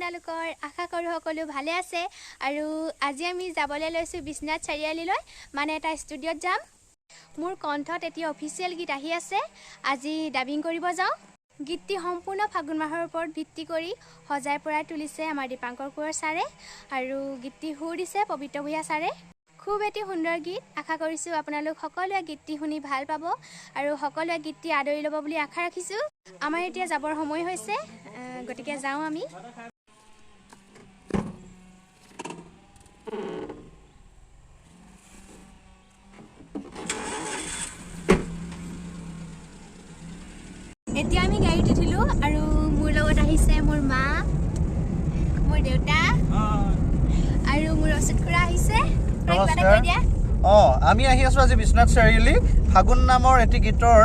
আপোনালোকৰ আশা কৰোঁ সকলো ভালে আছে আৰু আজি আমি যাবলৈ লৈছোঁ বিশ্বনাথ চাৰিআলিলৈ মানে এটা ষ্টুডিঅ'ত যাম মোৰ কণ্ঠত এতিয়া অফিচিয়েল গীত আহি আছে আজি ডাবিং কৰিব যাওঁ গীতটি সম্পূৰ্ণ ফাগুন মাহৰ ওপৰত ভিত্তি কৰি সজাই পৰাই তুলিছে আমাৰ দীপাংকৰ কোঁৱৰ ছাৰে আৰু গীতটি সুৰ দিছে পবিত্ৰ ভূঞা ছাৰে খুব এটি সুন্দৰ গীত আশা কৰিছোঁ আপোনালোক সকলোৱে গীতটি শুনি ভাল পাব আৰু সকলোৱে গীতটি আদৰি ল'ব বুলি আশা ৰাখিছোঁ আমাৰ এতিয়া যাবৰ সময় হৈছে গতিকে যাওঁ আমি এতিয়া আমি গাড়ীত উঠিলোঁ আৰু মোৰ লগত আহিছে মোৰ মা মোৰ দেউতা আৰু মোৰ অচিত খুৰা আহিছে আমি আহি আছো আজি বিশ্বনাথ চাৰিআলি ফাগুন নামৰ এটি গীতৰ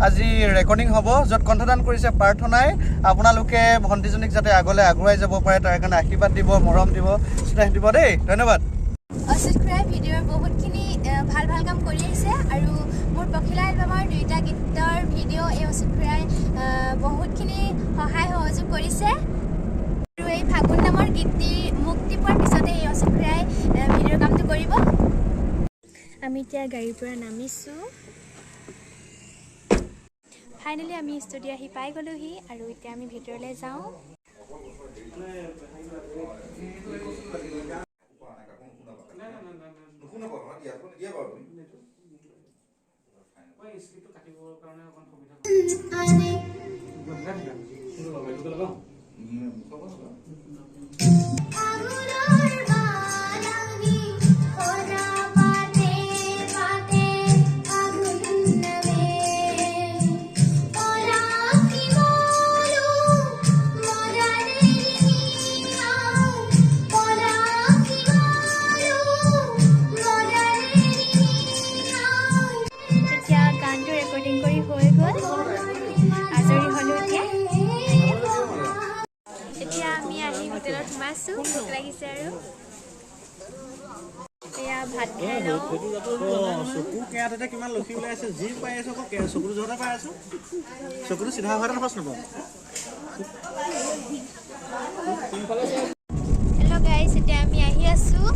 আজি ৰেকৰ্ডিং হ'ব য'ত কণ্ঠদান কৰিছে প্ৰাৰ্থনাই আপোনালোকে ভণ্টিজনীক যাতে আগলৈ আগুৱাই যাব পাৰে তাৰ কাৰণে আশীৰ্বাদ দিব মৰম দিব স্নেহ দিব দেই ধন্যবাদ অচিত খুৰাই ভিডিঅ'ৰ বহুতখিনি ভাল ভাল কাম কৰি আহিছে আৰু মোৰ পখিলা এলবামৰ দুইটা গীতৰ ভিডিঅ' এই অচিত খুৰাই বহুতখিনি সহায় সহযোগ কৰিছে আৰু এই ফাগুন নামৰ গীতটি মুক্তি পোৱাৰ পিছতে এই অচিত খুৰাই ভিডিঅ'ৰ কামটো কৰিব আমি এতিয়া গাড়ীৰ পৰা নামিছোঁ ফাইনেলি আমি ষ্টুডিঅ' আহি পাই গ'লোহি আৰু এতিয়া আমি ভিতৰলৈ যাওঁ ভোক লাগিছে আৰু এয়া ভাত খাই লওঁ চকু কেয়াতে কিমান লক্ষী ওলাই আছে যি পাই আছো আকৌ চকুটো জহতে পাই আছো চকুটো চিধা হোৱাটো সহজ নাপাওঁ হেল্ল' গাইজ এতিয়া আমি আহি আছোঁ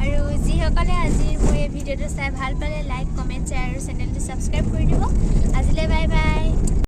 আৰু যিসকলে আজিৰ মোৰ এই ভিডিঅ'টো চাই ভাল পালে লাইক কমেণ্ট শ্বেয়াৰ আৰু চেনেলটো ছাবস্ক্ৰাইব কৰি দিব আজিলৈ বাই বাই